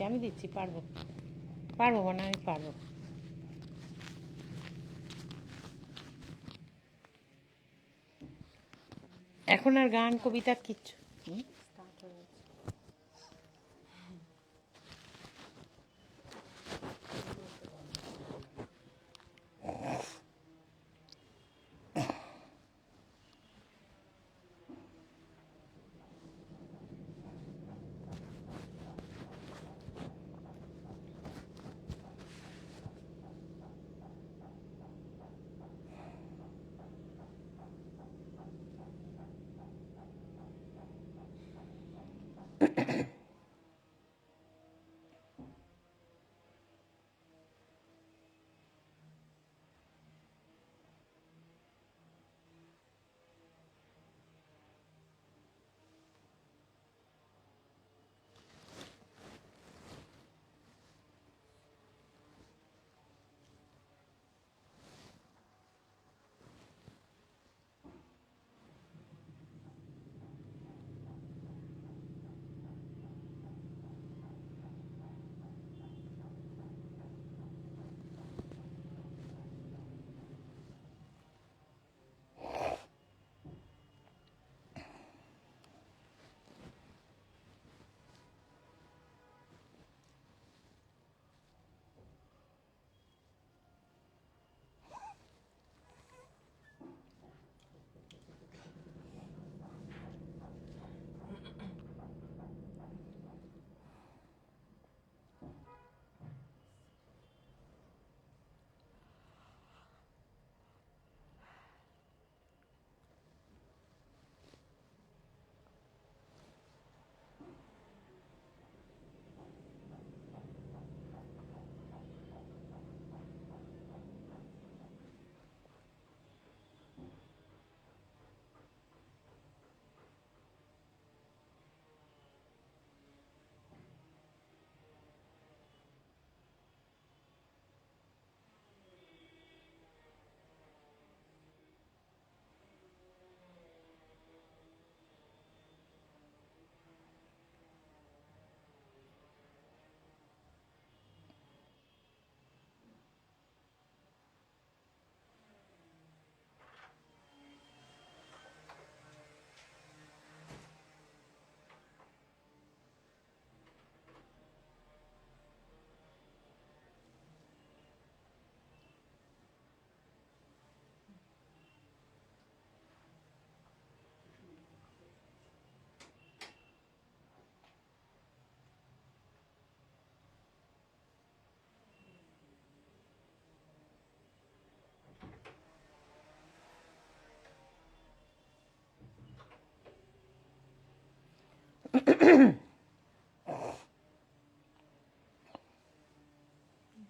আমি দিচ্ছি পারবো পারবো না আমি পারবো। এখন আর গান কবিতা কিচ্ছু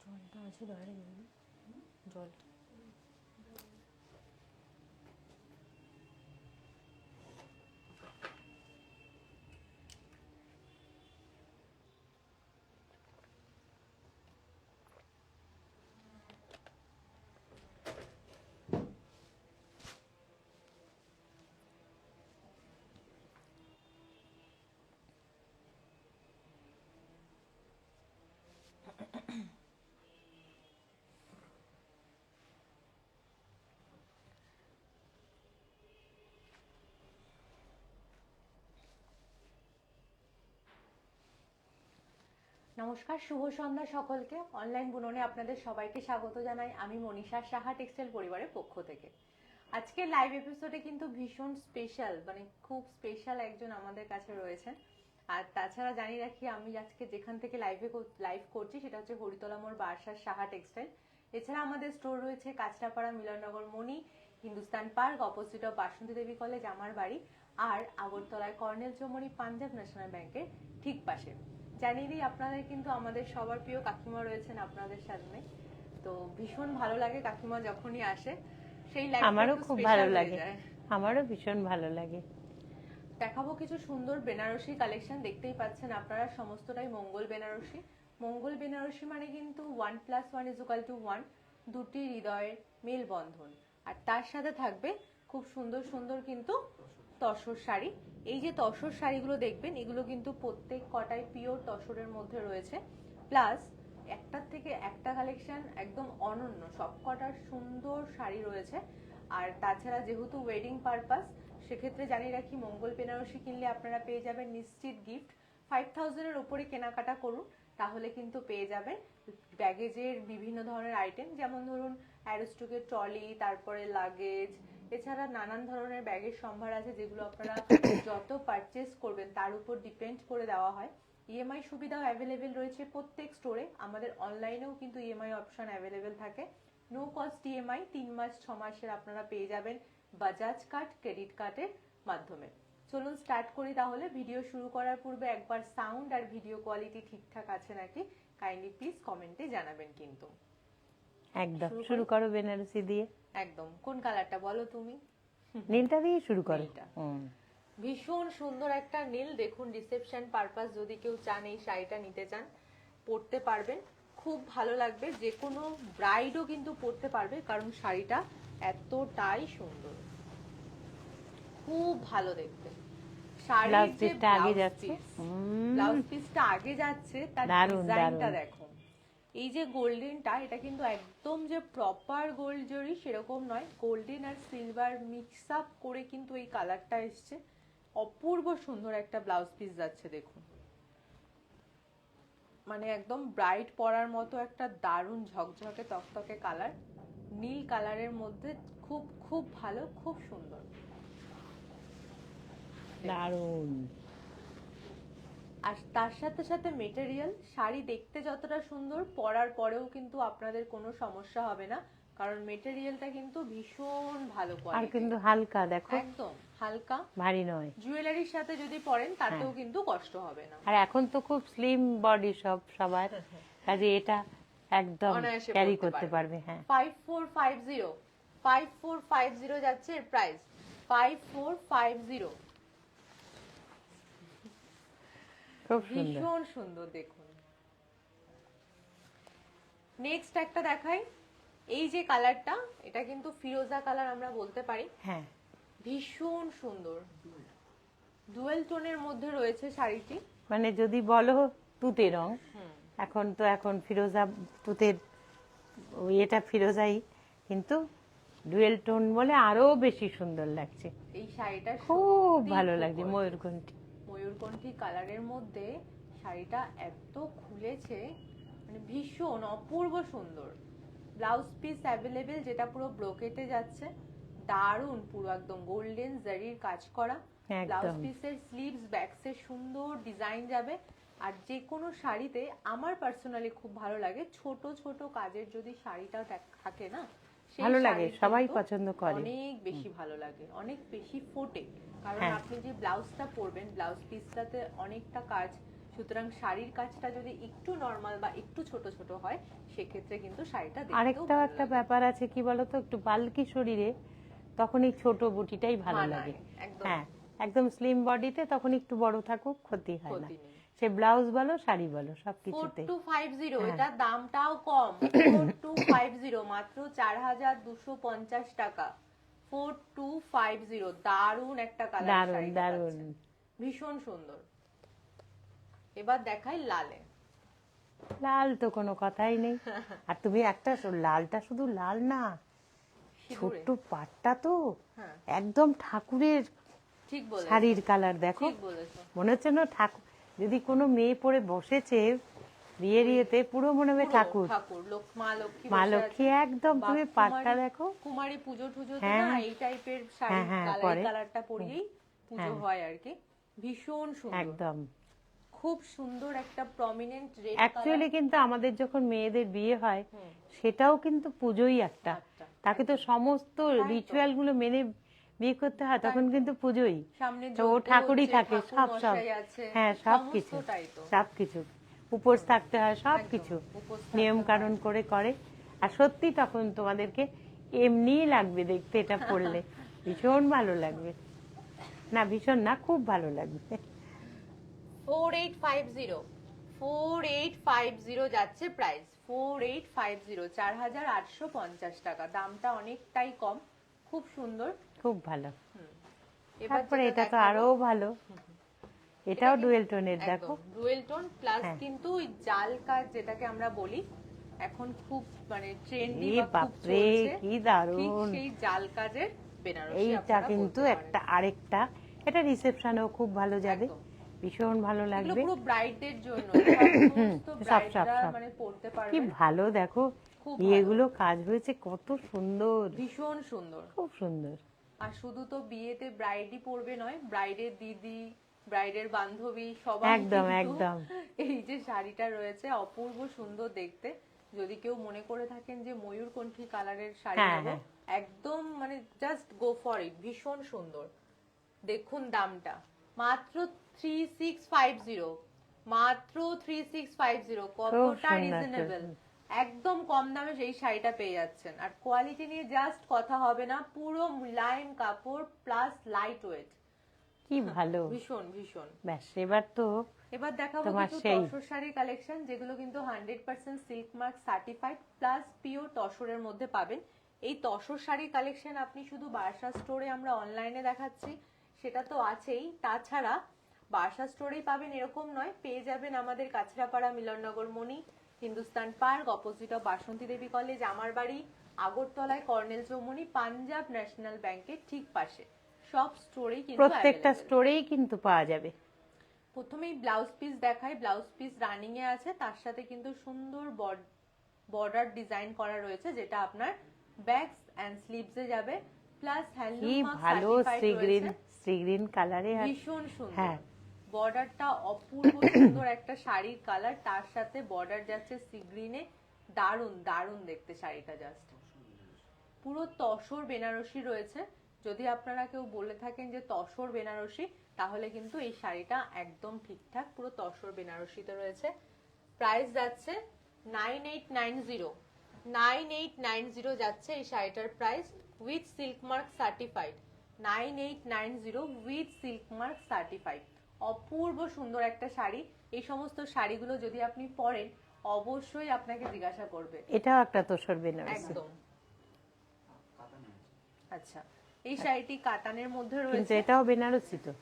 জলটা আছে বাইরে জলটা নমস্কার, শুভ সন্ধ্যা সকলকে। অনলাইন বুননে আপনাদের সবাইকে স্বাগত জানাই আমি মনীষা, সাহা টেক্সটাইল পরিবারের পক্ষ থেকে। আজকে লাইভ এপিসোডে কিন্তু ভীষণ স্পেশাল, মানে খুব স্পেশাল একজন আমাদের কাছে রয়েছেন। আর তাছাড়া জানিয়ে রাখি, আমি আজকে যেখান থেকে লাইভ করছি সেটা হচ্ছে হরিতলা মোড়, বারাসাত, সাহা টেক্সটাইল। এছাড়া আমাদের স্টোর রয়েছে Kanchrapara, Milannagar, Moni, Hindustan park, opposite of Basanti Devi college আমার বাড়ি, আর আগরতলায় কর্নেল চৌমনি, পাঞ্জাব ন্যাশনাল ব্যাংকের ঠিক পাশে। জানিয়ে দিই, আপনাদের কিন্তু আমাদের সবার প্রিয় কাকিমা রয়েছেন আপনাদের সামনে। তো ভীষণ ভালো লাগে কাকিমা যখনই আসে, সেই লাইভটা আমারও খুব ভালো লাগে, আমারও ভীষণ ভালো লাগে। দেখাবো কিছু সুন্দর বেনারসি কালেকশন, দেখতেই পাচ্ছেন আপনারা, সমস্তটাই মঙ্গল বেনারসি। মঙ্গল বেনারসি মানে কিন্তু 1+1=1, দুটি হৃদয়ের মেলবন্ধন। আর তার সাথে থাকবে খুব সুন্দর সুন্দর কিন্তু তসর শাড়ি, এই যে তসর শাড়িগুলো দেখবেন, এগুলো কিন্তু প্রত্যেক কটাই পিওর তসরের মধ্যে রয়েছে। প্লাস একটার থেকে একটা কালেকশন একদম অনন্য, সব কটার সুন্দর শাড়ি রয়েছে। আর তাছাড়া যেহেতু ওয়েডিং পারপাস, সেক্ষেত্রে জানিয়ে রাখি মঙ্গল বেনারসি কিনলে আপনারা পেয়ে যাবেন নিশ্চিত গিফট। 5000-এর উপরে কেনাকাটা করুন, তাহলে কিন্তু পেয়ে যাবেন ব্যাগেজের বিভিন্ন ধরনের আইটেম, যেমন ধরুন অ্যারোস্টোকের ট্রলি, তারপরে লাগেজ, এছাড়া নানান ধরনের ব্যাগের সম্ভার আছে, যেগুলো আপনারা যত পারচেস করবেন তার উপর ডিপেন্ড করে দেওয়া হয়। ইএমআই সুবিধাও অ্যাভেলেবেল রয়েছে প্রত্যেক স্টোরে, আমাদের অনলাইনেও কিন্তু ইএমআই অপশন অ্যাভেলেবেল থাকে। নো কস্ট ইএমআই 3 মাস 6 মাসের আপনারা পেয়ে যাবেন বাজাজ কার্ড, ক্রেডিট কার্ডের মাধ্যমে। চলুন স্টার্ট করি তাহলে। ভিডিও শুরু করার পূর্বে একবার সাউন্ড আর ভিডিও কোয়ালিটি ঠিকঠাক আছে নাকি কাইন্ডলি প্লিজ কমেন্টে জানাবেন কিন্তু। একদম শুরু করো বেনারসি দিয়ে। একদম। কোন কালারটা বলো তুমি? নীলটা দিয়ে শুরু করো। ভীষণ সুন্দর একটা নীল। দেখুন, রিসেপশন পারপাস যদি কেউ চান এই শাড়িটা নিতে চান, পরতে পারবেন, খুব ভালো লাগবে। যে কোনো ব্রাইডও কিন্তু পরতে পারবে, কারণ শাড়িটা এতটাই সুন্দর, খুব ভালো দেখতে। শাড়ির যে আগে যাচ্ছে, ব্লাউজ পিসটা আগে যাচ্ছে, তার ডিজাইনটা দেখো। এই যে গোল্ডেনটা, এটা কিন্তু একদম যে প্রপার গোল্ড জরি সেরকম নয়, গোল্ডেন আর সিলভার মিক্স আপ করে কিন্তু এই কালারটা এসছে। অপূর্ব সুন্দর একটা ব্লাউজ পিস যাচ্ছে দেখুন, মানে একদম ব্রাইট পরার মতো একটা দারুণ ঝকঝকে তকতকে কালার, নীল কালারের মধ্যে খুব খুব ভালো, খুব সুন্দর, দারুণ। আর তার সাথে সাথে মেটেরিয়াল, শাড়ি দেখতে যতটা সুন্দর, পরার পরেও কিন্তু আপনাদের কোনো সমস্যা হবে না, কারণ মেটেরিয়ালটা কিন্তু ভীষণ ভালো কোয়ালিটি। আর কিন্তু হালকা, দেখো একদম হালকা, ভারী নয়। জুয়েলারির সাথে যদি পরেন তাতেও কিন্তু কষ্ট হবে না। আর এখন তো খুব স্লিম বডি সবার, কাজে এটা একদম ক্যারি করতে পারবে। হ্যাঁ, 5450 5450 যাচ্ছে এর প্রাইস, 5450। খুব সুন্দর, ভীষণ সুন্দর দেখুন। নেক্সট একটা দেখাই। এই যে কালারটা, এটা কিন্তু ফিরোজা কালার আমরা বলতে পারি। হ্যাঁ, ভীষণ সুন্দর, ডুয়েল টোনের মধ্যে রয়েছে শাড়িটি। মানে যদি বলো তুতে রং, এখন ফিরোজা তুতের এটা ফিরোজাই, কিন্তু ডুয়েল টোন বলে আরো বেশি সুন্দর লাগছে। এই শাড়িটা খুব ভালো লাগছে, ময়ূরকণ্ঠী কালারের মধ্যে শাড়িটা এত খুলেছে, মানে ভীষণ অপূর্ব সুন্দর। ব্লাউজ পিস অ্যাভেলেবেল, যেটা পুরো ব্রোকেটে যাচ্ছে, দারুণ, পুরো একদম গোল্ডেন জারির কাজ করা। ব্লাউজ পিসের স্লিভস ব্যাকসে সুন্দর ডিজাইন যাবে। আর যে কোনো শাড়িতে আমার পার্সোনালি খুব ভালো লাগে, ছোট ছোট কাজের যদি শাড়িটা থাকে না, ভালো লাগে, সবাই পছন্দ করে, অনেক বেশি ভালো লাগে, অনেক বেশি ফোটে। কারণ আপনি যে ব্লাউজটা পরবেন, ব্লাউজ পিসটাতে অনেকটা কাজ, সুতরাং শাড়ির কাজটা যদি একটু নরমাল বা একটু ছোট ছোট হয়, সেক্ষেত্রে কিন্তু শাড়িটা দেখতেও আরেকটাও একটা ব্যাপার আছে, কি বলতো, একটু বাল্কি শরীরে তখন এই ছোট বুটিটাই ভালো লাগে। হ্যাঁ, একদম স্লিম বডিতে তখন একটু বড় থাকুক, ক্ষতি হয় না, সে ব্লাউজ বলো শাড়ি বলো সবকিছুতে। 4250, এটা দামটাও কম। 4250, মাত্র 4250 টাকা। 4250, দারুণ একটা কালার, দারুণ দারুণ, ভীষণ সুন্দর। এবার দেখাই লালে। লাল তো কোনো কথাই নেই। আর তুমি একটা, লালটা শুধু লাল না, ছোট্ট পাটটা তো একদম ঠাকুরের শাড়ির কালার, দেখো মনে হচ্ছে না ঠাকুর, যদি কোনো মেয়ে পরে বসেছে বিয়ের ইয়েতে, পুরো মনে হবে ঠাকুর, মা লক্ষ্মী একদম। তুমি পাটটা দেখো, কুমারী পুজো টুজো এই টাইপের শাড়ি কালারটা পরিয়েই পুজো হয় আর কি। ভীষণ সুন্দর, একদম খুব সুন্দর একটা প্রমিনেন্ট রেড। অ্যাকচুয়ালি কিন্তু আমাদের যখন মেয়েদের বিয়ে হয়, সেটাও কিন্তু পুজোই একটা, তাকে তো সমস্ত রিচুয়াল গুলো মেনে বিয়ে করতে হয়, তখন কিন্তু পুজোই, তো ও ঠাকুরই থাকে, সব হ্যাঁ সবকিছু উপোস থাকতে হয়, সবকিছু নিয়ম কানুন করে। আর সত্যি তখন তোমাদেরকে এমনিই লাগবে দেখতে, এটা পড়লে ভীষণ ভালো লাগবে, না ভীষণ না, খুব ভালো লাগবে। 4850 যাচ্ছে প্রাইস, 4850, 4850 টাকা। দামটা অনেকটাই কম, খুব সুন্দর, খুব ভালো। তারপরে এটা তো আরো ভালো, এটাও ডুয়েল টোনের দেখো, ডুয়েল টোন প্লাস হ্যাঁ। কিন্তু ওই জাল কাজ যেটাকে আমরা বলি এখন খুব মানে ট্রেন্ডি এ বা খুব বাপরে চলছে, কি ঠিক দারুণ। সেই জাল কাজের বেনারসি এইটা আপনারা কিন্তু বলতে একটা পারেন। আরেকটা, এটা রিসেপশনেও খুব ভালো যাবে, একদম। ভীষণ ভালো এগুলো লাগবে। পুরো ব্রাইডদের জন্য, সমস্ত সব ব্রাইডরা সব মানে পড়তে কি পারবে, ভালো দেখো, খুব এগুলো কাজ হয়েছে কত সুন্দর, ভীষণ সুন্দর। খুব সুন্দর। আর শুধু তো বিয়েতে ব্রাইডই পরবে নয়, ব্রাইডের দিদি, ব্রাইডের বান্ধবী সবাই একদম কিন্তু একদম এই যে শাড়িটা রয়েছে অপূর্ব সুন্দর দেখতে। যদি কেউ মনে করে থাকেন যে ময়ূরকণ্ঠী কালারের শাড়ি হ্যাঁ, নেব, হ্যাঁ। একদম মানে জাস্ট গো ফর ইট, ভীষণ সুন্দর। দেখুন দামটা মাত্র 3650, মাত্র 3650, কতটা সুন্দর, রিজনেবল। সুন্দর। একদম কম দামে সেই শাড়িটা পেয়ে যাচ্ছেন। আর কোয়ালিটি নিয়ে জাস্ট কথা হবে না, পুরো মুলায়েম কাপড় প্লাস লাইট ওয়েট, কি ভালো, ভীষণ ভীষণ। ব্যাস এবার তো এবার দেখাবো তোমার কিছু সেই তসর শাড়ির কালেকশন, যেগুলো কিন্তু 100% silk mark certified plus pure তসরের মধ্যে পাবেন। এই তসর শাড়ির কালেকশন আপনি শুধু বার্ষা স্টোরে আমরা অনলাইনে দেখাচ্ছি সেটা তো আছেই, তাছাড়া বার্ষা স্টোরেই পাবেন এরকম নয়, পেয়ে যাবেন আমাদের Kanchrapara Milannagar Moni, Hindustan park, opposite of Basanti Devi college, আমার বাড়ি, আগরতলায় কর্নেল চৌমুনি, পাঞ্জাব ন্যাশনাল ব্যাংকের ঠিক পাশে, সব স্টোরেই কিন্তু প্রত্যেকটা available। স্টোরেই কিন্তু পাওয়া যাবে। প্রথমেই ব্লাউজ পিস দেখাই, ব্লাউজ পিস রানিং এ আছে, তার সাথে কিন্তু সুন্দর বর্ডার ডিজাইন করা রয়েছে, যেটা আপনার ব্যাকস এন্ড স্লিভস এ যাবে, প্লাস কি হ্যান্ডলুম মার্ক ভালো সার্টিফাইড রয়েছে, সি গ্রিন কালারে, ভীষণ সুন্দর। হ্যাঁ। বর্ডারটা অপূর্ব সুন্দর একটা শাড়ির কালার, তার সাথে বর্ডার যাচ্ছে সি গ্রিনে, দারুন দারুন দেখতে শাড়িটা, জাস্ট পুরো তসর বেনারসি রয়েছে। যদি আপনারা কেউ বলে থাকেন যে তসর বেনারসি, তাহলে কিন্তু এই শাড়িটা একদম ঠিকঠাক, পুরো তসর বেনারসিতে রয়েছে। প্রাইস যাচ্ছে 9890, 9890 যাচ্ছে এই শাড়িটার price, with silk mark certified, 9890 with silk mark certified. অপূর্ব সুন্দর একটা শাড়ি। এই সমস্ত শাড়িগুলো যদি আপনি পরেন অবশ্যই আপনাকে জিজ্ঞাসা করবে। এটাও একটা তোষর বেনারসি, একদম। আচ্ছা, এই শাড়িটি কাতানের মধ্যে কিন্তু রয়েছে, এটাও বেনারসি তো,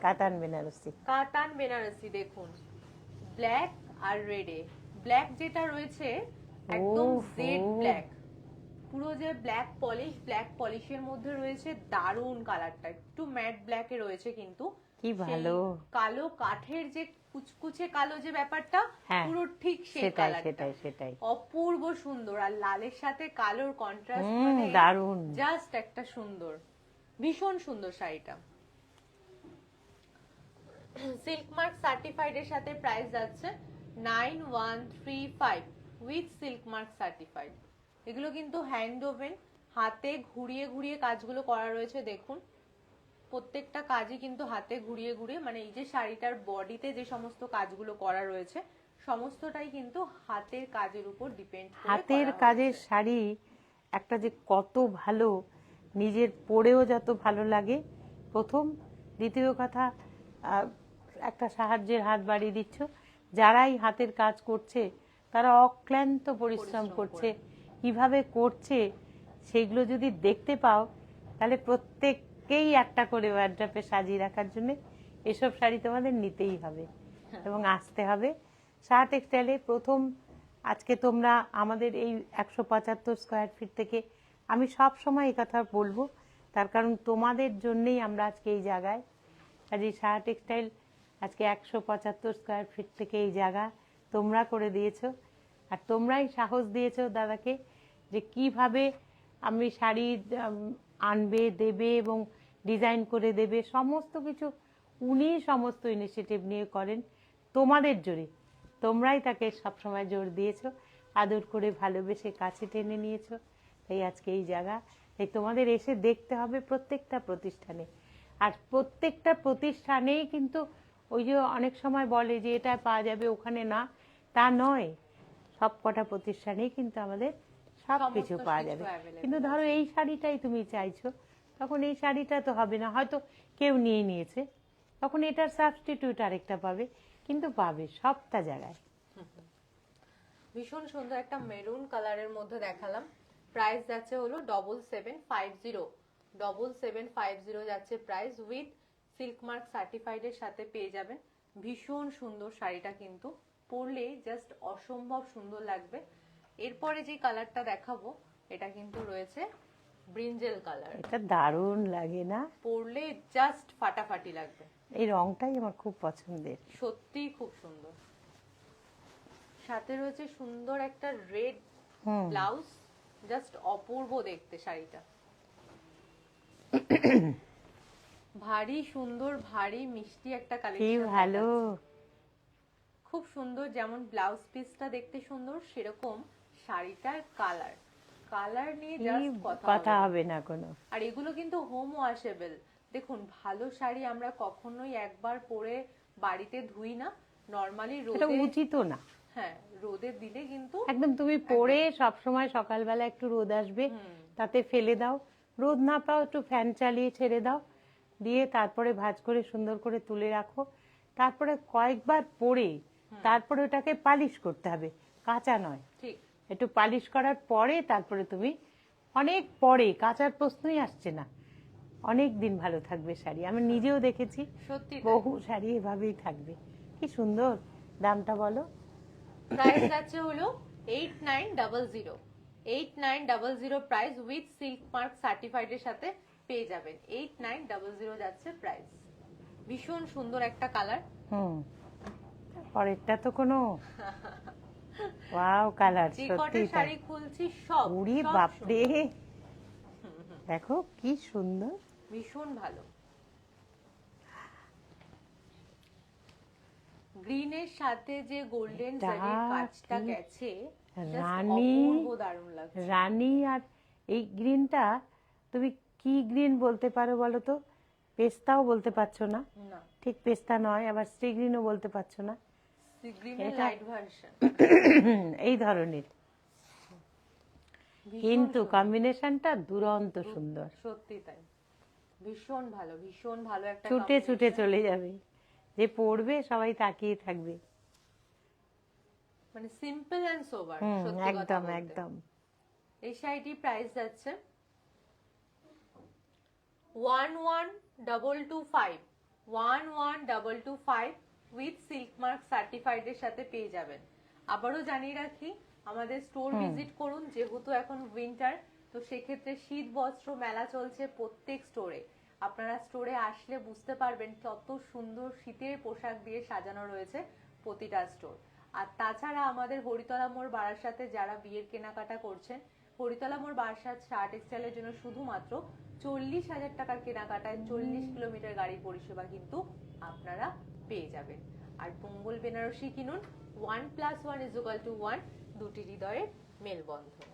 কাতান বেনারসি। কাতান বেনারসি। দেখুন ব্ল্যাক আর রেডে, ব্ল্যাক যেটা রয়েছে একদম জেড ব্ল্যাক, পুরো যে ব্ল্যাক পলিশ, ব্ল্যাক পলিশের মধ্যে রয়েছে দারুন কালারটা, একটু ম্যাট ব্ল্যাকে রয়েছে কিন্তু কি ভালো, কালো কাঠের যে কুচকুচে কালো যে ব্যাপারটা, হ্যাঁ, পুরো ঠিক সেই সেটাই কালারটা, সেটাই সেটাই, অপূর্ব সুন্দর। আর লালের সাথে কালোর কন্ট্রাস্ট দারুন, জাস্ট একটা সুন্দর, ভীষণ সুন্দর শাড়িটা। সিল্ক মার্ক সার্টিফাইড এর সাথে প্রাইস যাচ্ছে 9135 উইথ সিল্ক মার্ক সার্টিফাইড। এগুলো কিন্তু হ্যান্ড ওভেন, হাতে ঘুরিয়ে ঘুরিয়ে কাজগুলো করা রয়েছে। দেখুন প্রত্যেকটা কাজই কিন্তু হাতে ঘুরিয়ে ঘুরিয়ে, মানে এই যে শাড়িটার বডিতে যে সমস্ত কাজগুলো করা রয়েছে সমস্তটাই কিন্তু হাতের কাজের উপর ডিপেন্ড করে হাতের করা কাজের হয়েছে। শাড়ি একটা যে কত ভালো, নিজের পরেও যত ভালো লাগে প্রথম, দ্বিতীয় কথা একটা সাহায্যের হাত বাড়িয়ে দিচ্ছ, যারাই হাতের কাজ করছে তারা অক্লান্ত পরিশ্রম করছে, কিভাবে করছে সেগুলো যদি দেখতে পাও তাহলে প্রত্যেককেই একটা করে ওয়ার্ড্রপে সাজিয়ে রাখার জন্য এসব শাড়ি তোমাদের নিতেই হবে এবং আসতে হবে। সাহা টেক্সটাইলে প্রথম, আজকে তোমরা আমাদের এই 175 স্কোয়ার ফিট থেকে, আমি সব সময় এই কথা বলবো, তার কারণ তোমাদের জন্যই আমরা আজকে এই জায়গায়, কাজে সাহা টেক্সটাইল আজকে 175 স্কোয়ার ফিট থেকে এই জায়গা তোমরা করে দিয়েছো, আর তোমরাই সাহস দিয়েছো দাদাকে যে কিভাবে আমি শাড়ি আনবে দেবে এবং ডিজাইন করে দেবে, সমস্ত কিছু উনি সমস্ত ইনিশিয়েটিভ নিয়ে করেন তোমাদের জোরে, তোমরাই তাকে সবসময় জোর দিয়েছো, আদর করে ভালোবেসে কাছে টেনে নিয়েছো, তাই আজকে এই জায়গা। তাই তোমাদের এসে দেখতে হবে প্রত্যেকটা প্রতিষ্ঠানে, আর প্রত্যেকটা প্রতিষ্ঠানেই কিন্তু ওই যে অনেক সময় বলে যে এটা পাওয়া যাবে ওখানে না, তা নয়, সব কটা প্রতিষ্ঠানেই কিন্তু আমাদের সব কিছু পাওয়া যাবে। কিন্তু ধরো এই শাড়িটাই তুমি চাইছো, তখন এই শাড়িটা তো হবে না, হয়তো কেউ নিয়ে নিয়েছে, তখন এটার সাবস্টিটিউট আরেকটা পাবে, কিন্তু পাবে সবটা জায়গায়। ভীষণ সুন্দর একটা মেরুন কালারের মধ্যে দেখালাম, প্রাইস যাচ্ছে হলো 7750 7750 যাচ্ছে price, with silk mark certified এর সাথে পেয়ে যাবেন। ভীষণ সুন্দর শাড়িটা, কিন্তু পরলে জাস্ট অসম্ভব সুন্দর লাগবে। এরপরে যে কালারটা দেখাবো এটা কিন্তু রয়েছে ব্রিঞ্জেল কালার। এটা দারুণ লাগে না? পরলে জাস্ট ফাটাফাটি লাগবে। এই রংটাই আমার খুব পছন্দের, সত্যি খুব সুন্দর। সাথে রয়েছে সুন্দর একটা রেড ব্লাউজ, জাস্ট অপূর্ব দেখতে শাড়িটা। ভারী সুন্দর, ভারী মিষ্টি একটা কি কালেকশন। ভালো, খুব সুন্দর। যেমন ব্লাউজ পিসটা দেখতে সুন্দর, সেরকম শাড়িটার কালার নিয়ে জাস্ট কথা হবে না কোনো। আর এগুলো কিন্তু হোম ওয়াশেবল। দেখুন, ভালো শাড়ি আমরা কখনোই একবার পরে বাড়িতে ধুই না, নরমালি এটা রোদে, উচিত না। হ্যাঁ রোদে দিলে কিন্তু একদম তুমি পরে সব সময় সকালবেলা একটু রোদ আসবে তাতে ফেলে দাও, রোদ না পাও একটু ফ্যান চালিয়ে ছেড়ে দাও, দিয়ে তারপরে ভাঁজ করে সুন্দর করে তুলে রাখো, তারপরে কয়েকবার পরে তারপরে ওটাকে পালিশ করতে হবে, কাঁচা নয়। ঠিক, একটু পালিশ করার পরে তারপরে তুমি, অনেক পরে, কাঁচার প্রশ্নই আসছে না, অনেক দিন ভালো থাকবে শাড়ি। আমি নিজেও দেখেছি সত্যি বহু শাড়ি এভাবেই থাকবে। কি সুন্দর। দামটা বলো। প্রাইস আছে হলো 8900, 8900 price, with silk mark certified এর সাথে পেয়ে যাবেন। 8900 যাচ্ছে প্রাইস। ভীষণ সুন্দর একটা কালার। পরেরটা তো কোনো ওয়াও কালার, যে সত্যি কটা শাড়ি খুলছি সব, উড়ি বাপরে, দেখো কি সুন্দর, ভীষণ ভালো। গ্রিনের সাথে যে গোল্ডেন জারির কাজটা গেছে, রানী, দারুণ লাগছে। রানী। আর এই গ্রিনটা তুমি কি গ্রিন বলতে পারো বলো তো? পেস্তাও বলতে পারছো না, ঠিক পেস্তা নয়, আবার সি গ্রিনও বলতে পারছো না, গ্রিনের লাইট ভার্সন এই ধরনের, কিন্তু কম্বিনেশনটা দুরন্ত সুন্দর। সত্যি তাই, ভীষণ ভালো, ভীষণ ভালো একটা ছুটে ছুটে চলে যাবে, যে পড়বে সবাই তাকিয়ে থাকবে। মানে সিম্পল এন্ড সোবার, একদম একদম। এই শাড়িটির প্রাইস যাচ্ছে 11225, 11225 উইথ সিল্ক মার্ক সার্টিফাইড এর সাথে পেয়ে যাবেন। আবারও জানিয়ে রাখি, আমাদের স্টোর ভিজিট করুন, যেহেতু এখন উইন্টার, তো সেক্ষেত্রে শীত বস্ত্র মেলা চলছে প্রত্যেক স্টোরে। আপনারা স্টোরে আসলে বুঝতে পারবেন কত সুন্দর শীতের পোশাক দিয়ে সাজানো রয়েছে প্রতিটা স্টোর। আর তাছাড়া আমাদের হরিতলা মোড় বারাসাতে যারা বিয়ের কেনাকাটা করছেন, হরিতলা মোড় বারাসাত শাহ টেক্সটাইলের জন্য শুধুমাত্র 40,000 টাকার কেনাকাটায় 40 কিলোমিটার গাড়ি পরিষেবা কিন্তু আপনারা পেয়ে যাবেন। আর মঙ্গল বেনারসি কিনুন, 1+1=1, দুটি হৃদয়ের মেলবন্ধন।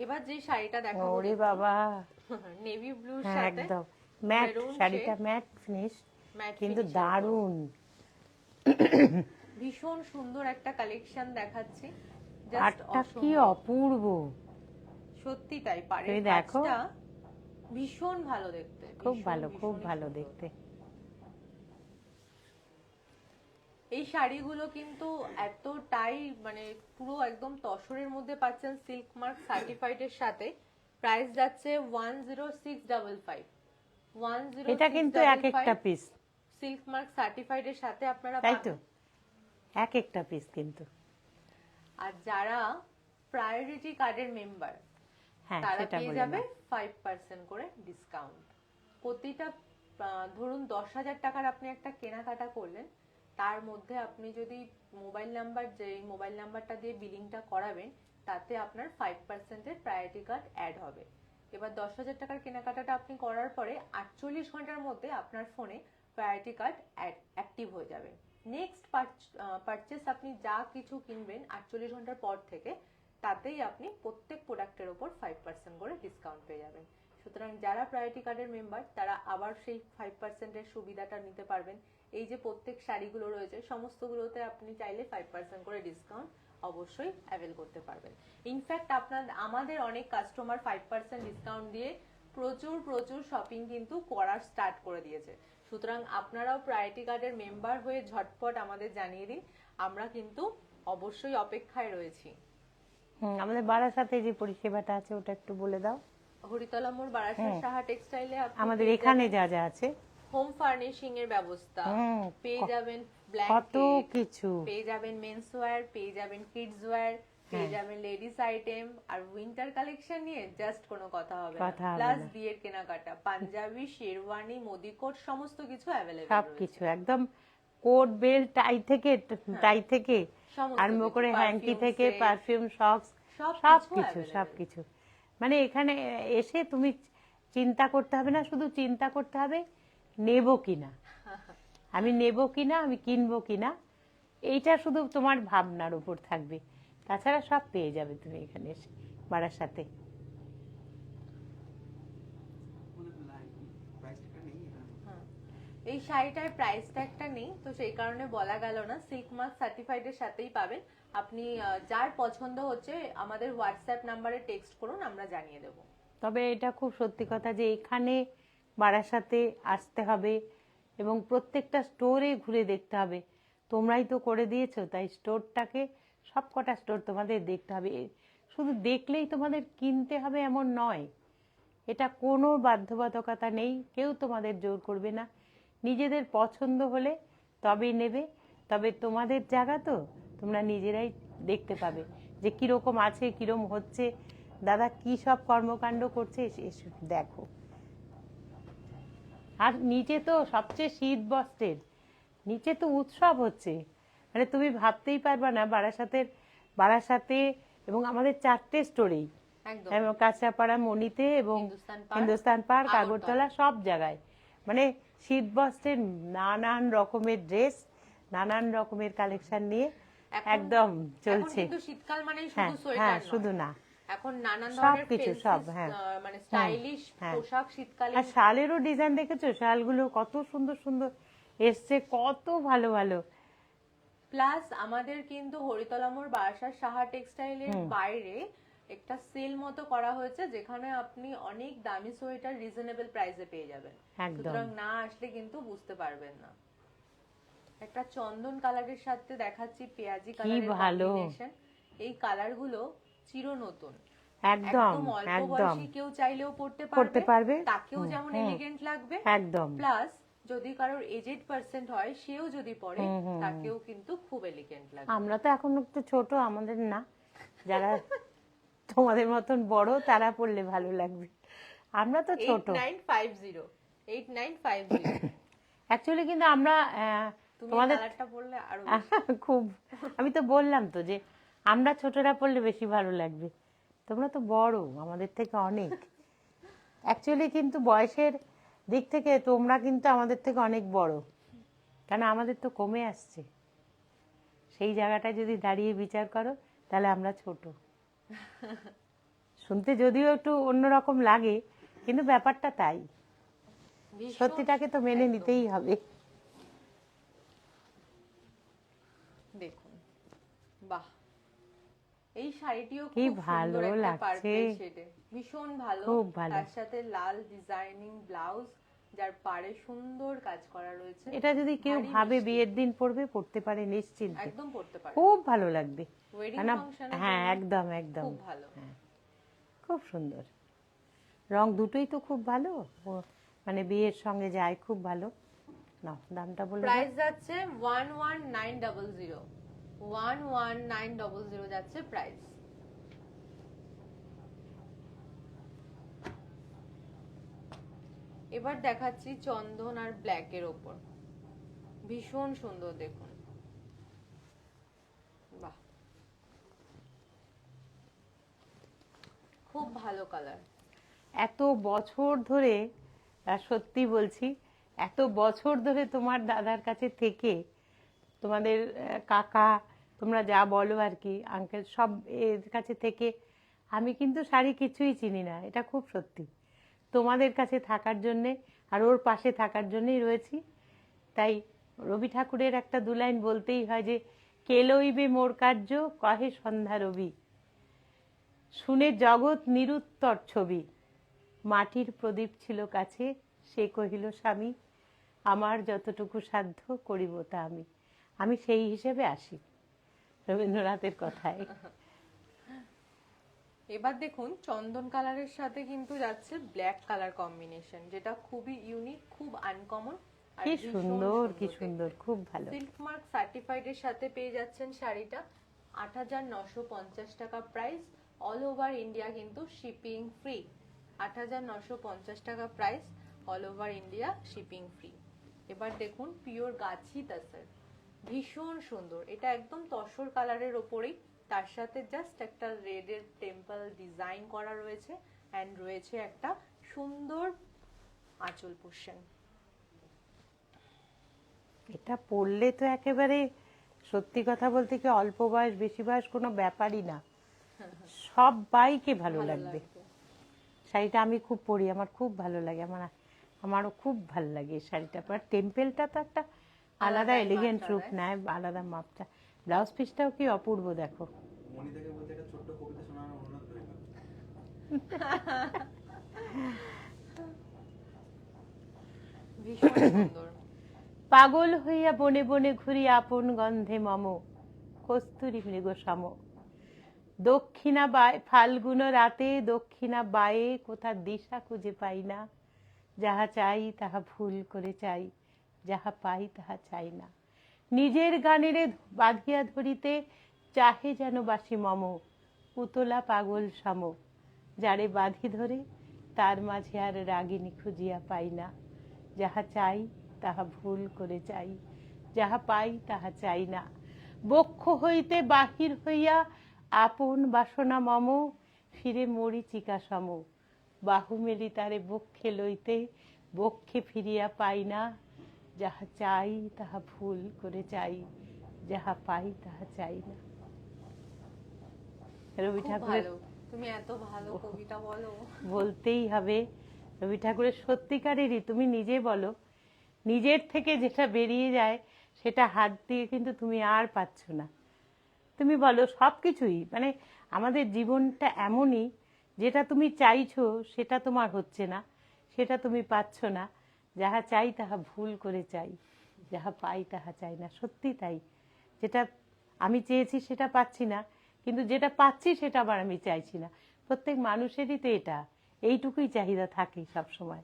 এবার যে শাড়িটা দেখাবো, ওরে বাবা, নেভি ব্লুর সাথে একদম ম্যাট শাড়িটা, ম্যাট ফিনিশ, কিন্তু দারুণ, ভীষণ সুন্দর একটা কালেকশন দেখাচ্ছি। আটটা কি অপূর্ব, সত্যি তাই। পারে দেখো, ভীষণ ভালো দেখতে, খুব ভালো, খুব ভালো দেখতে। এই শাড়িগুলো কিন্তু এতটাই মানে পুরো একদম তসরের মধ্যে পাচ্ছেন সিল্ক মার্ক সার্টিফাইড এর সাথে। প্রাইস যাচ্ছে 10655, 10655। এটা কিন্তু এক একটা পিস সিল্ক মার্ক সার্টিফাইড এর সাথে আপনারা তাই তো, পাবেন, এক একটা পিস কিন্তু। আর যারা প্রায়োরিটি কার্ডের মেম্বার, হ্যাঁ, তারা সেটা পেয়ে বলে যাবে নাও। 5% করে ডিসকাউন্ট। প্রতিটা ধরুন 10,000 টাকার আপনি একটা কেনাকাটা করলেন, তার মধ্যে আপনি যদি মোবাইল নাম্বার, যে মোবাইল নাম্বারটা দিয়ে বিলিংটা করাবেন, তাতে আপনার 5% এর প্রায়োরিটি কার্ড অ্যাড হবে। এবার 10,000 টাকার কেনাকাটাটা আপনি করার পরে 48 ঘন্টার মধ্যে আপনার ফোনে প্রায়োরিটি কার্ড অ্যাক্টিভ হয়ে যাবে। নেক্সট পারচেস আপনি যা কিছু কিনবেন 48 ঘন্টার পর থেকে, তাতেই আপনি প্রত্যেক প্রোডাক্টের উপর 5% করে ডিসকাউন্ট পেয়ে যাবেন। সুতরাং যারা প্রায়োরিটি কার্ডের মেম্বার, তারা আবার সেই 5% এর সুবিধাটা নিতে পারবেন। এই যে প্রত্যেক শাড়িগুলো রয়েছে, সমস্তগুলোতে আপনি চাইলে 5% করে ডিসকাউন্ট অবশ্যই অ্যাভেল করতে পারবেন। ইনফ্যাক্ট আমাদের অনেক কাস্টমার 5% ডিসকাউন্ট দিয়ে প্রচুর প্রচুর শপিং কিন্তু করার স্টার্ট করে দিয়েছে। সুতরাং আপনারাও প্রায়োরিটি কার্ডের মেম্বার হয়ে ঝটপট আমাদের জানিয়ে দিন, আমরা কিন্তু অবশ্যই অপেক্ষায় রয়েছি। আমাদের বারাসাতে যে পরিষেবাটা আছে ওটা একটু বলে দাও। হরিতলা মোড় বারাসাত সাহা টেক্সটাইলে আমাদের এখানে যা যা আছে, হোম ফার্নিশিং এর ব্যবস্থা পেয়ে যাবেন, কত ব্ল্যাঙ্কেট কিছু পেয়ে যাবেন, মেন্স ওয়্যার পেয়ে যাবেন, কিডস ওয়্যার পেয়ে যাবেন, লেডিস আইটেম, আর উইন্টার কালেকশন নিয়ে জাস্ট কোনো কথা হবে না। প্লাস বিয়ের কেনাকাটা, পাঞ্জাবি, শেরওয়ানি, মোদি কোট সমস্ত কিছু অ্যাভেলেবল সবকিছু একদম, কোট বেল্ট টাই থেকে আরম্ভ করে হ্যাঙ্কি থেকে পারফিউম সক্স সবকিছু। মানে এখানে এসে তুমি চিন্তা করতে হবে না, শুধু চিন্তা করতে হবে নেব কিনা, আমি নেব কিনা, আমি কিনবো কিনা, এইটা শুধু তোমার ভাবনার উপর থাকবে। তাছাড়া সব পেয়ে যাবে তুমি এখানে এসে বারাসাতে। এই শাড়িটার প্রাইস ট্যাগটা নেই, তো সেই কারণে বলা গেল না। সিল্ক মার্ক সার্টিফাইড এর সাথেই পাবেন। আপনি যার পছন্দ হচ্ছে আমাদের হোয়াটসঅ্যাপ নাম্বারে টেক্সট করুন, আমরা জানিয়ে দেব। তবে এটা খুব সত্যি কথা যে এখানে বারাসাতে আসতে হবে এবং প্রত্যেকটা স্টোরে ঘুরে দেখতে হবে। তোমরাই তো করে দিয়েছো, তাই স্টোরটাকে সবকটা স্টোর তোমাদের দেখতে হবে। শুধু দেখলেই তোমাদের কিনতে হবে এমন নয়, এটা কোনো বাধ্যবাধকতা নেই, কেউ তোমাদের জোর করবে না। নিজেদের পছন্দ হলে তবেই নেবে। তবে তোমাদের জায়গা তো, তোমরা নিজেরাই দেখতে পাবে যে কীরকম আছে, কীরকম হচ্ছে, দাদা কি সব কর্মকাণ্ড করছে, এসে দেখো। আর নিচে তো সবচেয়ে শীত বস্ত্রের নিচে তো উৎসব হচ্ছে, মানে তুমি ভাবতেই পারবা না। বারাসাতে এবং আমাদের 4টে স্টোরেই, কাঁচরাপাড়া, মণিতে এবং হিন্দুস্তান পার্ক, আগরতলা, সব জায়গায় মানে শীত বস্ত্রের নানান রকমের ড্রেস, নানান রকমের কালেকশন নিয়ে একদম চলছে। শীতকাল মানে শুধু সোয়েটার শুধু না, এখন নানান ধরনের কিছু সব মানে স্টাইলিশ পোশাক শীতকালে। আর শালেরও ডিজাইন দেখেছো? শালগুলো কত সুন্দর সুন্দর এসছে, কত ভালো ভালো। প্লাস আমাদের কিন্তু হরিতলা মোড় বারাসাত সাহা টেক্সটাইলের বাইরে একটা সেল মতো করা হয়েছে, যেখানে আপনি অনেক দামি সোয়েটার রিজনেবল প্রাইসে পেয়ে যাবেন। সুতরাং না আসলে কিন্তু বুঝতে পারবেন না। একটা চন্দন কালারের সাথে দেখাচ্ছি পেঁয়াজি কালারের কম্বিনেশন। এই কালারগুলো চিরনতুন, একদম অল্প বয়সী কেউ চাইলেও পড়তে পারবে, তাকেও যেমন এলিগেন্ট লাগবে একদম। প্লাস যদি কারোর এজেড পার্সেন্ট হয়, সেও যদি পরে তাকেও কিন্তু খুব এলিগেন্ট লাগবে। আমরা তো এখন একটু ছোট, আমাদের না, যারা তোমাদের মতন বড় তারা পড়লে ভালো লাগবে, আমরা তো ছোট। 8950 অ্যাকচুয়ালি কিন্তু আমরা তোমাদের পড়লে আরো খুব, আমি তো বললাম তো যে আমরা ছোটরা পড়লে বেশি ভালো লাগবে, তোমরা তো বড় আমাদের থেকে অনেক। অ্যাকচুয়ালি কিন্তু বয়সের দিক থেকে তোমরা কিন্তু আমাদের থেকে অনেক বড়, কেন আমাদের তো কমে আসছে। সেই জায়গাটায় যদি দাঁড়িয়ে বিচার করো তাহলে আমরা ছোট। শুনতে যদিও একটু অন্যরকম লাগে, কিন্তু ব্যাপারটা তাই, সত্যিটাকে তো মেনে নিতেই হবে। দেখুন, বাহ, এই শাড়িটিও কি খুব ভালো সুন্দর একটা লাগছে, পার্পল শেডে, ভীষণ ভালো। খুব ভালো। তার সাথে লাল ডিজাইনিং ব্লাউজ, যার পাড়ে সুন্দর কাজ করা রয়েছে। এটা যদি কেউ ভাবে বিয়ের দিন পরবে, পড়তে পারে নিশ্চিন্তে, একদম পড়তে পারে, খুব ভালো লাগবে। ওয়েডিং ফাংশনে হ্যাঁ, একদম একদম খুব ভালো, খুব সুন্দর। রং দুটোই তো খুব ভালো, মানে বিয়ের সঙ্গে যায়, খুব ভালো। না, দামটা বলে প্রাইস যাচ্ছে 11900, 11900 যাচ্ছে প্রাইস। এবার দেখাচ্ছি চন্দন আর ব্ল্যাক এর ওপর, ভীষণ সুন্দর, দেখুন, বাহ, খুব ভালো কালার। এত বছর ধরে, সত্যি বলছি, এত বছর ধরে তোমার দাদার কাছে থেকে, তোমাদের কাকা, তোমরা যা বলো আর কি, আঙ্কেল, সব এর কাছে থেকে আমি কিন্তু শাড়ি কিছুই চিনি না, এটা খুব সত্যি। তোমাদের কাছে থাকার জন্যে আর ওর পাশে থাকার জন্যই রয়েছি। তাই রবি ঠাকুরের একটা 2 লাইন বলতেই হয় যে, কে লইবে মোর কার্য, কহে সন্ধ্যা রবি, শুনে জগৎ নিরুত্তর ছবি, মাটির প্রদীপ ছিল কাছে, সে কহিল স্বামী, আমার যতটুকু সাধ্য করিব তা আমি সেই হিসেবে আসি, রবীন্দ্রনাথের কথায়। এবার দেখুন চন্দন কালারের সাথে কিন্তু যাচ্ছে ব্ল্যাক কালার কম্বিনেশন, যেটা খুবই ইউনিক, খুব আনকমন। কি সুন্দর, কি সুন্দর, খুব ভালো। সিল্ক মার্ক সার্টিফাইড এর সাথে পেয়ে যাচ্ছেন শাড়িটা। ৮,৯৫০ টাকা প্রাইস, অল ওভার ইন্ডিয়া কিন্তু শিপিং ফ্রি। ৮,৯৫০ টাকা price, all over India shipping free. এবার দেখুন পিওর গাছি তাসার, ভীষণ সুন্দর। এটা একদম তসর কালারের ওপরেই, তার সাথে জাস্ট একটা রেড এর টেম্পল ডিজাইন করা রয়েছে, এন্ড রয়েছে একটা সুন্দর আঁচল পোর্শন। এটা পরলে তো একেবারে সত্যি কথা বলতে কি অল্প বয়স বেশি বয়স কোনো ব্যাপারই না, সবাইকে ভালো লাগবে। শাড়িটা আমি খুব পরি, আমার খুব ভালো লাগে, আমারও খুব ভালো লাগে এই শাড়িটা। আর টেম্পেলটা তো একটা আলাদা এলিগেন্ট রূপ নেয়, আলাদা মাপটা। ব্লাউজ পিসটাও কি অপূর্ব দেখো। মনিতাকে বলতে একটা ছোট্ট কবিতা শোনানোর অনুরোধ রইল। ভীষণ সুন্দর। পাগল হইয়া বনে বনে ঘুরি আপন গন্ধে মম, কস্তুরী মৃগ সম। দক্ষিণা বায় ফাল্গুন রাতে, দক্ষিণা বায়ে কোথা দিশা খুঁজে পাই না। যাহা চাই তাহা ভুল করে চাই, যাহা পাই তাহা চাই না। নিজের গানেরে বাঁধিয়া ধরিতে চাহে যেন বাসি মম, পুতলা পাগল সম। যারে বাঁধি ধরে তার মাঝে আর রাগিনী খুঁজিয়া পাই না। যাহা চাই তাহা ভুল করে চাই, যাহা পাই তাহা চাই না। বক্ষ হইতে বাহির হইয়া আপন বাসনা মম, ফিরে মরিচিকা সম। বাহু মেলি তারে বক্ষে লইতে বক্ষে ফিরিয়া পাই না। যাহা চাই তাহা ভুল করে চাই, যাহা পাই তাহা চাই না। রবি ঠাকুরের, তুমি এত ভালো কবিতা বলো। বলতেই হবে রবি ঠাকুরের সত্যিকারেরই। তুমি নিজে বলো, নিজের থেকে যেটা বেরিয়ে যায় সেটা হাত দিয়ে কিন্তু তুমি আর পাচ্ছ না। তুমি বলো সব কিছুই, মানে আমাদের জীবনটা এমনই, যেটা তুমি চাইছো সেটা তোমার হচ্ছে না, সেটা তুমি পাচ্ছ না। যাহা চাই তাহা ভুল করে চাই, যাহা পাই তাহা চাই না। সত্যি তাই, যেটা আমি চেয়েছি সেটা পাচ্ছি না, কিন্তু যেটা পাচ্ছি সেটা আবার আমি চাইছি না। প্রত্যেক মানুষেরই তো এটা, এইটুকুই চাহিদা থাকে সব সময়।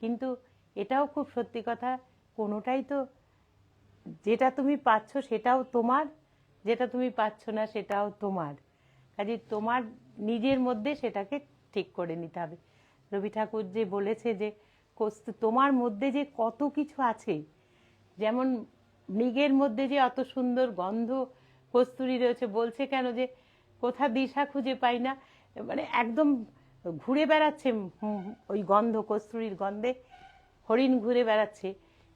কিন্তু এটাও খুব সত্যি কথা, কোনোটাই তো, যেটা তুমি পাচ্ছ সেটাও তোমার, যেটা তুমি পাচ্ছ না সেটাও তোমার। কাজে তোমার নিজের মধ্যে সেটাকে ঠিক করে নিতে হবে। রবি ঠাকুর যে বলেছে যে তোমার মধ্যে যে কত কিছু আছে, যেমন মৃগের মধ্যে যে অত সুন্দর গন্ধ কস্তুরী রয়েছে, বলছে কেন যে কোথা দিশা খুঁজে পাই না, মানে একদম ঘুরে বেড়াচ্ছে ওই গন্ধ, কস্তুরীর গন্ধে হরিণ ঘুরে বেড়াচ্ছে,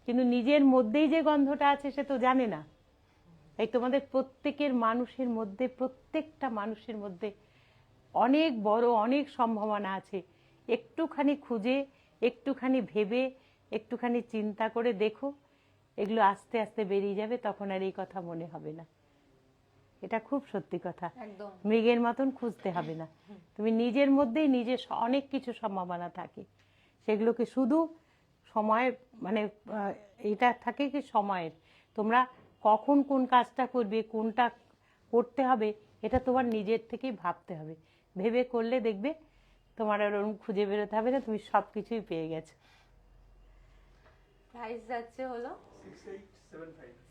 কিন্তু নিজের মধ্যেই যে গন্ধটা আছে সে তো জানে না। তাই তোমাদের প্রত্যেকের মানুষের মধ্যে, প্রত্যেকটা মানুষের মধ্যে অনেক বড় অনেক সম্ভাবনা আছে। একটুখানি খুঁজে, একটুখানি ভেবে, একটুখানি চিন্তা করে দেখো, এগুলো আস্তে আস্তে বেরিয়ে যাবে, তখন আর এই কথা মনে হবে না। এটা খুব সত্যি কথা। একদম মৃগের মতন খুঁজতে হবে না, তুমি নিজের মধ্যেই নিজের অনেক কিছু সম্ভাবনা থাকে, সেগুলোকে শুধু সময়, মানে এটা থাকে কি সময়ের, তোমরা কখন কোন কাজটা করবে, কোনটা করতে হবে, এটা তোমার নিজের থেকেই ভাবতে হবে। ভেবে করলে দেখবে তোমার আর ওরকম খুঁজে বেরোতে হবে না, তুমি সব কিছুই পেয়ে গেছো। প্রাইস যাচ্ছে হলো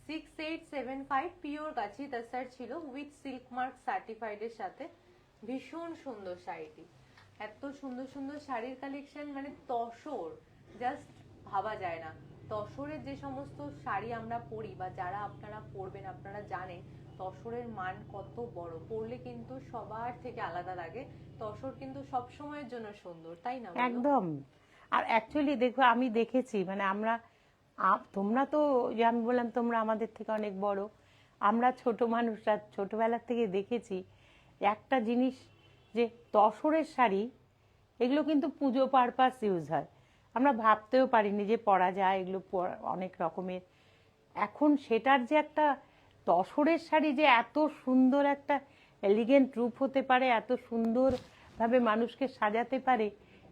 6875 পিওর গাছি তাসার ছিল, উইথ সিল্ক মার্ক সার্টিফাইড এর সাথে। ভীষণ সুন্দর শাড়িটি, এত সুন্দর সুন্দর শাড়ির কালেকশন, মানে তসর জাস্ট ভাবা যায় না। তসরের যে সমস্ত শাড়ি আমরা পরি বা যারা আপনারা পরবেন, আপনারা জানেন তসরের মান কত বড়, পরলে কিন্তু সবার থেকে আলাদা লাগে। তসর কিন্তু সব সময়ের জন্য সুন্দর, তাই না? একদম। আর অ্যাকচুয়ালি দেখো, আমি দেখেছি, মানে আমরা, তোমরা তো, যে আমি বললাম তোমরা আমাদের থেকে অনেক বড়, আমরা ছোট মানুষরা ছোটবেলার থেকে দেখেছি একটা জিনিস, যে তসরের শাড়ি এগুলো কিন্তু পুজো পারপাস ইউজ হয়। আমরা ভাবতেও পারিনি যে পরা যায়, এগুলো অনেক রকমের। এখন সেটার যে একটা তসরের শাড়ি যে এত সুন্দর একটা এলিগেন্ট রূপ হতে পারে, এত সুন্দরভাবে মানুষকে সাজাতে পারে,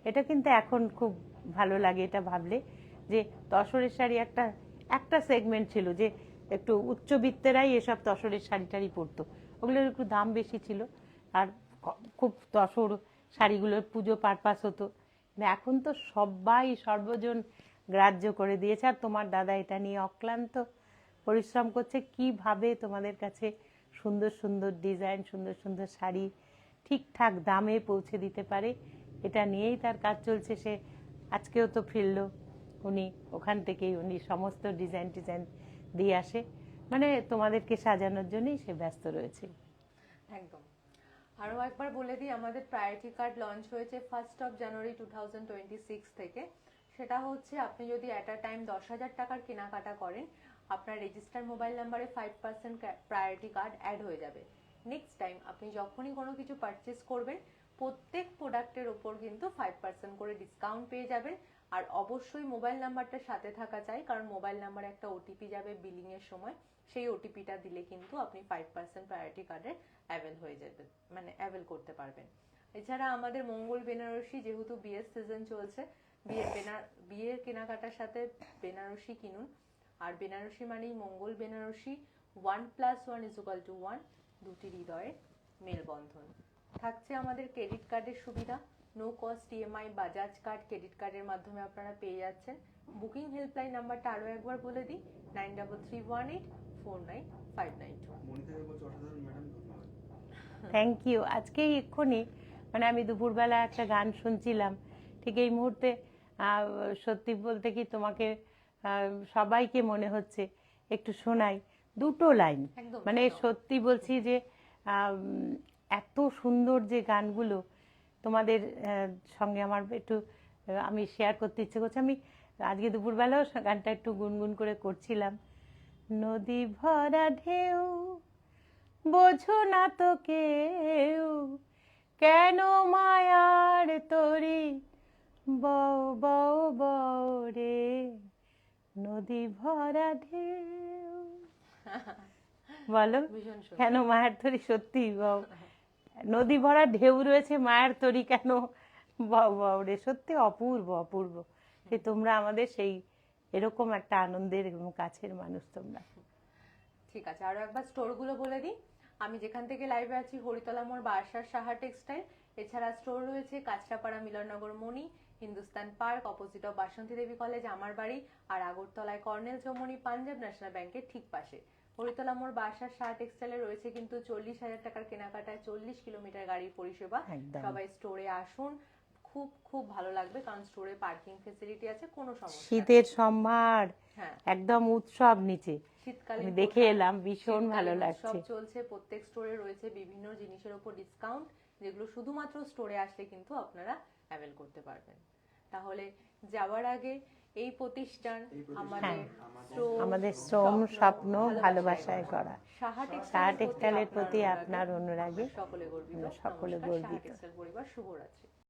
এটা কিন্তু এখন খুব ভালো লাগে এটা ভাবলে, যে তসরের শাড়ি একটা একটা সেগমেন্ট ছিল যে একটু উচ্চবিত্তেরাই এসব তসরের শাড়ি টাড়ি পরতো, ওগুলোর একটু দাম বেশি ছিল, আর খুব তসর শাড়িগুলোর পুজো পারপাস হতো, কিন্তু এখন তো সবাই সর্বজন গ্রাহ্য করে দিয়েছে। আর তোমার দাদা এটা নিয়ে অক্লান্ত পরিশ্রম করছে, কিভাবে তোমাদের কাছে সুন্দর সুন্দর ডিজাইন, সুন্দর সুন্দর শাড়ি ঠিকঠাক দামে পৌঁছে দিতে পারে, এটা নিয়েই তার কাজ চলছে। সে আজকেও তো ফিরলো, উনি ওখান থেকেই উনি সমস্ত ডিজাইন দিয়ে আসে, মানে তোমাদেরকে সাজানোর জন্যই সে ব্যস্ত রয়েছে। একদম। আরও একবার বলে দিই, আমাদের প্রায়োরিটি কার্ড লঞ্চ হয়েছে 1 জানুয়ারি 2026 থেকে। সেটা হচ্ছে আপনি যদি অ্যাট আ টাইম 10,000 টাকার কেনাকাটা করেন, আপনার রেজিস্টার মোবাইল নাম্বারে 5% প্রায়োরিটি কার্ড অ্যাড হয়ে যাবে। নেক্সট টাইম আপনি যখনই কোনো কিছু পারচেস করবেন, প্রত্যেক প্রোডাক্টের ওপর কিন্তু 5% করে ডিসকাউন্ট পেয়ে যাবেন। আর অবশ্যই মোবাইল নাম্বারটা সাথে থাকা চাই, কারণ মোবাইল নাম্বারে একটা ওটিপি যাবে বিলিং এর সময়, সেই ওটিপিটা দিলে কিন্তু আপনি 5% প্রায়োরিটি কার্ডের অ্যাভেল হয়ে যাবে, মানে অ্যাভেল করতে পারবেন। এছাড়া আমাদের মঙ্গল বেনারসি, যেহেতু বিয়ের সিজন চলছে, বিয়ের কেনাকাটার সাথে বেনারসি কিনুন। আর বেনারসি মানেই মঙ্গল বেনারসি, 1+1=1, দুটি হৃদয়ের মেলবন্ধন। থাকছে আমাদের ক্রেডিট কার্ডের সুবিধা, no cost EMI Bajaj card credit কার্ডের মাধ্যমে আপনারা পেয়ে যাচ্ছেন। বুকিং হেল্পলাইন নাম্বারটা আরও একবার বলে দিই, 9331849592। মনি থেকে বলছে অসাধারণ ম্যাডাম, ধন্যবাদ। Thank you. আজকেই এক্ষুনি মানে আমি দুপুরবেলা একটা গান শুনছিলাম, ঠিক এই মুহূর্তে সত্যি বলতে কি তোমাকে সবাইকে মনে হচ্ছে একটু শোনাই দুটো লাইন। একদম, মানে একদম। সত্যি বলছি যে এত সুন্দর যে গানগুলো তোমাদের সঙ্গে আমার একটু আমি শেয়ার করতে ইচ্ছে করছে। আমি আজকে দুপুরবেলাও গানটা একটু গুনগুন করে করছিলাম। নদী ভরা ঢেউ বোঝো না তো কেউ, কেন মায়ার তরি বও বও বও রে, নদী ভরা ঢেউ। বলো ভীষণ সুন্দর। কেন মায়ের তরি, সত্যি বও, নদী ভরা ঢেউ রয়েছে, মায়ের তরি কেন বও বও রে, সত্যি অপূর্ব অপূর্ব। যে তোমরা আমাদের সেই এরকম একটা আনন্দের এবং কাছের মানুষ তোমরা। ঠিক আছে, আরো একবার স্টোরগুলো বলে দিই। আমি যেখান থেকে লাইভে আছি, হরিতলা মোড় বারাসাত সাহা টেক্সটাইল। এছাড়া স্টোর রয়েছে Kanchrapara Milannagar Moni, Hindustan park, opposite of Basanti Devi college আমার বাড়ি, আর আগরতলায় কর্নেল চৌমনি পাঞ্জাব ন্যাশনাল ব্যাংকের ঠিক পাশে। হরিতলা মোড় বারাসাত সাহা টেক্সটাইলে রয়েছে কিন্তু 40,000 টাকার কেনাকাটায় 40 কিলোমিটার গাড়ির পরিষেবা। একদম। সবাই স্টোরে আসুন, খুব খুব ভালো লাগবে, কারণ স্টোরে পার্কিং ফেসিলিটি আছে, কোনো সমস্যা নেই। শীতের সম্ভার, হ্যাঁ, একদম উৎসব নিচে শীতকালে আমি দেখে এলাম, ভীষণ ভালো লাগছে। সব চলছে, প্রত্যেক স্টোরে রয়েছে বিভিন্ন জিনিসের উপর ডিসকাউন্ট, যেগুলো শুধুমাত্র স্টোরে আসলে কিন্তু আপনারা অ্যাভেল করতে পারবেন। তাহলে যাওয়ার আগে এই প্রতিষ্ঠান আমাদের শ্রম স্বপ্ন ভালোবাসায় গড়া সাহা সাহা টেক্সটাইলের প্রতি আপনার অনুরাগে সকলে গর্বিত। সকলে নমস্কার, সাহা গর্বিত। টেক্সটাইল পরিবার শুভরাত্রি।